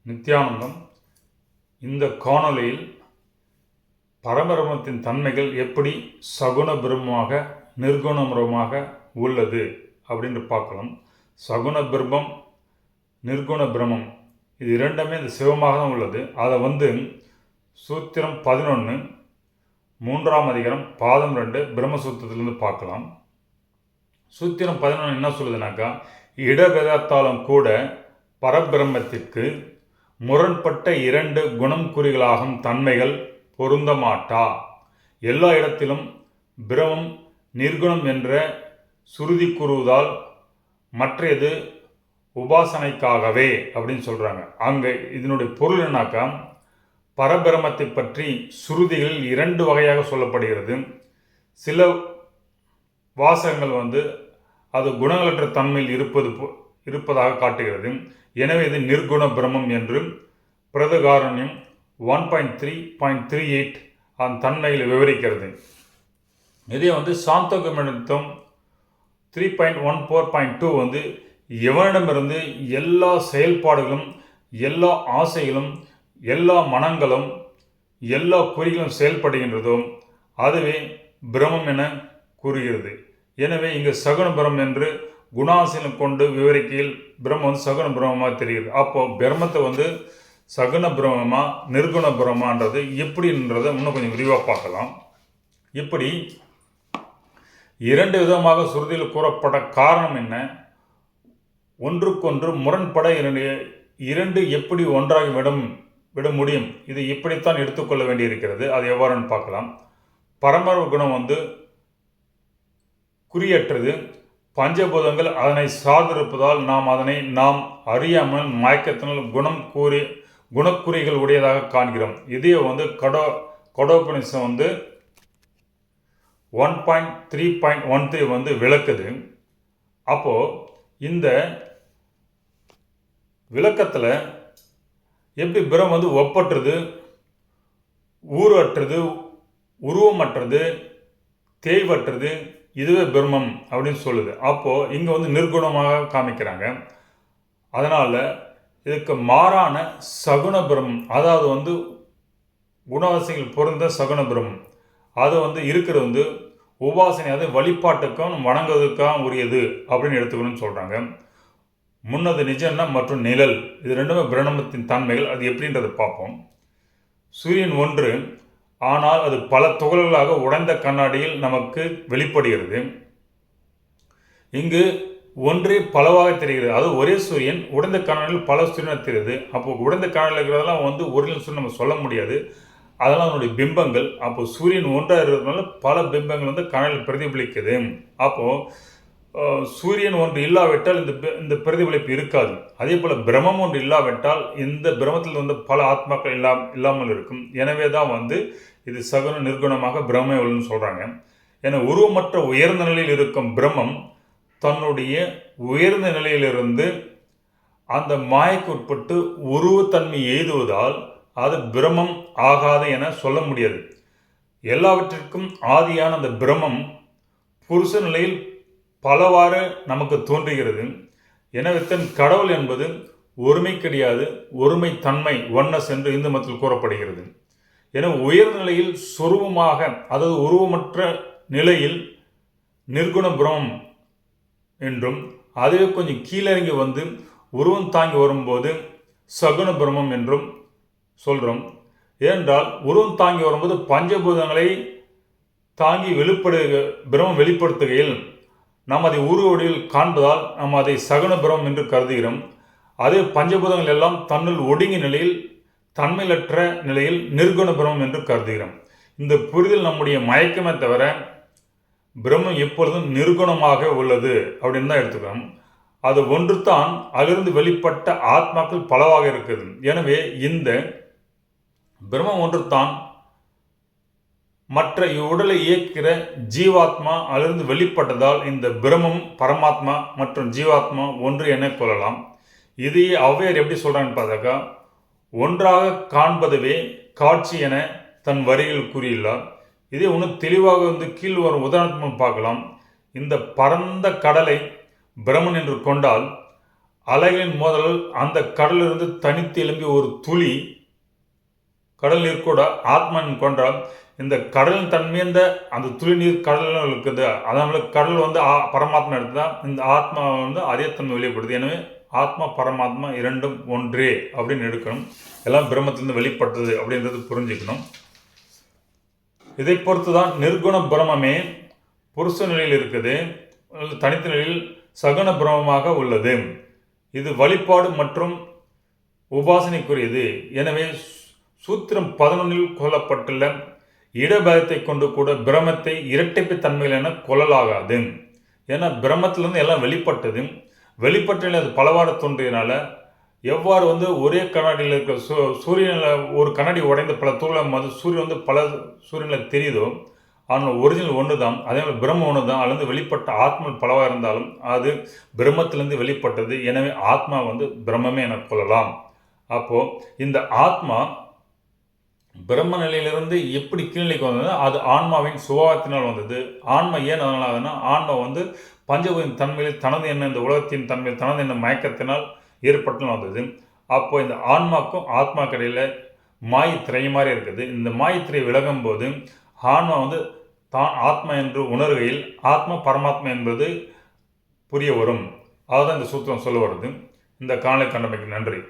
நித்யானந்தம். இந்த காணொளியில் பரபிரம்மத்தின் தன்மைகள் எப்படி சகுண பிரம்மமாக நிர்குண பிரம்மமாக உள்ளது அப்படின்னு பார்க்கலாம். சகுண பிரம்மம், நிர்குண பிரம்மம் இது இரண்டுமே இந்த சிவமாக தான் உள்ளது. அதை சூத்திரம் 11 3ஆம் அதிகாரம் பாதம் 2 பிரம்மசூத்திரத்திலிருந்து பார்க்கலாம். சூத்திரம் 11 என்ன சொல்லுதுனாக்கா, இடபேதத்தாலும் கூட பரபிரம்மத்திற்கு முரண்பட்ட இரண்டு குணம் குறிகளாகும் தன்மைகள் பொருந்த மாட்டா. எல்லா இடத்திலும் பிரமம் நிர்குணம் என்ற சுருதி கூறுவதால் மற்றது உபாசனைக்காகவே அப்படின்னு சொல்கிறாங்க. அங்கே இதனுடைய பொருள் என்னாக்கா, பரபிரமத்தை பற்றி சுருதிகளில் இரண்டு வகையாக சொல்லப்படுகிறது. சில வாசகங்கள் அது குணங்களற்ற தன்மையில் இருப்பதாக காட்டுகிறது. எனவே இது நிர்குண பிரம்மம் என்று பிரதகாரண்யம் 1.3.38 அந்த தன்மைகளை விவரிக்கிறது. இதே சாந்தோகமனித்தம் 3.14.2 எவனிடமிருந்து எல்லா செயல்பாடுகளும், எல்லா ஆசைகளும், எல்லா மனங்களும், எல்லா குறிகளும் செயல்படுகின்றதோ அதுவே பிரம்மம் என கூறுகிறது. எனவே இங்கு சகுன பிரம்மம் என்று குணாசீலம் கொண்டு விவரிக்கையில் பிரம்மம் சகுன பிரம்மமாக தெரிகிறது. அப்போ பிரம்மத்தை சகுன பிரம்மமா நிர்குண பிரம்மான்றது எப்படின்றதை இன்னும் கொஞ்சம் விரிவாக பார்க்கலாம். இப்படி இரண்டு விதமாக சுருதியில் கூறப்பட்ட காரணம் என்ன, ஒன்றுக்கொன்று முரண்பட இரண்டு எப்படி ஒன்றாகி விட முடியும், இது இப்படித்தான் எடுத்துக்கொள்ள வேண்டியிருக்கிறது. அது எவ்வாறுன்னு பார்க்கலாம். பரமர குணம் குறியற்றது. பஞ்சபூதங்கள் அதனை சார்ந்திருப்பதால் நாம் அறியாமல் மயக்கத்தினால் குணக்குறிகள் உடையதாக காண்கிறோம். இதே கடோபனிஷம் 1.3.13 விளக்குது. அப்போ இந்த விளக்கத்தில் எப்படி பிரம்மம் ஒப்பற்றது, ஊரற்றது, உருவமற்றது, தேய்வற்றது, இதுவே பிரம்மம் அப்படின்னு சொல்லுது. அப்போது இங்கே நிர்குணமாக காமிக்கிறாங்க. அதனால் இதுக்கு மாறான சகுன பிரம்மம், அதாவது குணாசிகள் பொருந்த சகுன பிரம்மம் அது இருக்கிறது உபாசனை, அது வழிபாட்டுக்கும் வணங்குவதற்காக உரியது அப்படின்னு எடுத்துக்கணும்னு சொல்கிறாங்க. முன்னது நிஜன்னா மற்றும் நிழல், இது ரெண்டுமே பிரம்மத்தின் தன்மைகள். அது எப்படின்றத பார்ப்போம். சூரியன் ஒன்று, ஆனால் அது பல துகள்களாக உடைந்த கண்ணாடியில் நமக்கு வெளிப்படுகிறது. இங்கு ஒன்றே பலவாக தெரிகிறது. அது ஒரே சூரியன் உடைந்த கண்ணாடியில் பல சூரியனாக தெரியுது. அப்போ உடைந்த கண்ணாடியில் இருக்கிறதெல்லாம் ஒரிஜினல் சூரியன் நம்ம சொல்ல முடியாது. அதெல்லாம் அதனுடைய பிம்பங்கள். அப்போ சூரியன் ஒன்றாக இருக்கிறதுனால பல பிம்பங்கள் கண்ணாடியில் பிரதிபலிக்குது. அப்போது சூரியன் ஒன்று இல்லாவிட்டால் இந்த பிரதிபலிப்பு இருக்காது. அதே போல் பிரம்மம் ஒன்று இல்லாவிட்டால் இந்த பிரம்மத்தில் பல ஆத்மாக்கள் இல்லாமல் இருக்கும். எனவே தான் இது சகுன நிர்குணமாக பிரம்மன்னு சொல்கிறாங்க. ஏன்னா உருவமற்ற உயர்ந்த நிலையில் இருக்கும் பிரம்மம் தன்னுடைய உயர்ந்த நிலையிலிருந்து அந்த மாயைக்கு உட்பட்டு உருவத்தன்மை எய்துவதால் அது பிரம்மம் ஆகாது என சொல்ல முடியாது. எல்லாவற்றிற்கும் ஆதியான அந்த பிரம்மம் புருஷ நிலையில் பலவாறு நமக்கு தோன்றுகிறது. எனவே கடவுள் என்பது ஒருமை கிடையாது, ஒருமை தன்மை, ஒன்னஸ் என்று இந்து மதத்தில் கூறப்படுகிறது. என உயர்நிலையில் சொருவமாக, அதாவது உருவமற்ற நிலையில் நிர்குண பிரம்மம் என்றும், அதுவே கொஞ்சம் கீழிறங்கி உருவம் தாங்கி வரும்போது சகுன பிரம்மம் என்றும் சொல்கிறோம். ஏனென்றால் உருவம் தாங்கி வரும்போது பஞ்சபூதங்களை தாங்கி பிரம்மம் வெளிப்படுத்துகையில் நாம் அதை உருவடியில் காண்பதால் நாம் அதை சகுன பிரம்மம் என்று கருதுகிறோம். அதே பஞ்சபூதங்கள் எல்லாம் தன்னுள் ஒடுங்கிய நிலையில், தன்மையற்ற நிலையில் நிர்குண பிரம்மம் என்று கருதுகிறோம். இந்த புரிதல் நம்முடைய மயக்கமே தவிர பிரம்மம் எப்பொழுதும் நிர்குணமாக உள்ளது அப்படின்னு தான் எடுத்துக்கிறோம். அது ஒன்று தான், அதிலிருந்து வெளிப்பட்ட ஆத்மாக்கள் பலவாக இருக்குது. எனவே இந்த பிரம்மம் ஒன்று தான் மற்ற இவ்வுடலை இயக்கிற ஜீவாத்மா அதிலிருந்து வெளிப்பட்டதால் இந்த பிரம்மம் பரமாத்மா மற்றும் ஜீவாத்மா ஒன்று என கொள்ளலாம். இதையே ஔவையார் எப்படி சொல்கிறான்னு பார்த்தாக்கா, ஒன்றாக காண்பதுவே காட்சி என தன் வரிகள் கூறியுள்ளார். இதே தெளிவாக கீழ் வரும் உதாரணம் பார்க்கலாம். இந்த பரந்த கடலை பிரம்மன் என்று கொண்டால் அலைகளின் மோதல் அந்த கடலிலிருந்து தனித்து எழும்பி ஒரு துளி கடல் நீர் கூட ஆத்மன் கொண்டால் இந்த கடலின் தன்மையந்த அந்த துளி நீர் கடலில் இருக்குது. அதனால கடல் வந்து பரமாத்மா எடுத்துதான் இந்த ஆத்மா வந்து அதே தன்மை வெளிப்படுது. எனவே ஆத்மா பரமாத்மா இரண்டும் ஒன்றே அப்படின்னு எடுக்கணும். எல்லாம் பிரம்மத்திலிருந்து வெளிப்பட்டது அப்படின்றது புரிஞ்சுக்கணும். இதை பொறுத்து தான் நிர்குண பிரம்மே புருஷ நிலையில் இருக்குது, தனித்த நிலையில் சகுண பிரமமாக உள்ளது. இது வழிபாடு மற்றும் உபாசனைக்குரியது. எனவே சூத்திரம் 11 கொல்லப்பட்டுள்ள இடபேதத்தை கொண்டு கூட பிரமத்தை இரட்டைப்பு தன்மைகள் என கொள்ளலாகாது. ஏன்னா பிரம்மத்திலிருந்து எல்லாம் வெளிப்பட்டது. வெளிப்பட்டில் அது பலவாறு தோன்றியனால எவ்வாறு வந்து ஒரே கண்ணாடியில் இருக்கிற சூரியனில் ஒரு கண்ணாடி உடைந்த பல தூளம் வந்து சூரியன் வந்து பல சூரியனில் தெரியுதோ, ஆனால் ஒரிஜினல் ஒன்று தான். அதே மாதிரி பிரம்மம் ஒன்று தான். அதுலேருந்து வெளிப்பட்ட ஆத்மா பலவாக இருந்தாலும் அது பிரம்மத்திலேருந்து வெளிப்பட்டது. எனவே ஆத்மா வந்து பிரம்மமே என கொள்ளலாம். அப்போது இந்த ஆத்மா பிரம்ம நிலையிலிருந்து எப்படி கீழ்நிலைக்கு வந்தது, அது ஆன்மாவின் சுபாவத்தினால் வந்தது. ஆன்மா ஏன் அதனால் ஆகுதுன்னா, ஆன்மா வந்து பஞ்சபூதின் தன்மையில் தனது என்ன இந்த உலகத்தின் தன்மையில் தனது என்ன மயக்கத்தினால் ஏற்பட்டு வந்தது. அப்போ இந்த ஆன்மாக்கும் ஆத்மா கடையில் மாயத்திரை மாதிரி இருக்குது. இந்த மாயத்திரை விலகும் போது ஆன்மா வந்து தான் ஆத்மா என்று உணர்கையில் ஆத்மா பரமாத்மா என்பது புரிய வரும். அதுதான் இந்த சூத்திரம் சொல்ல வருது. இந்த காணொளி கண்டமைக்கு நன்றி.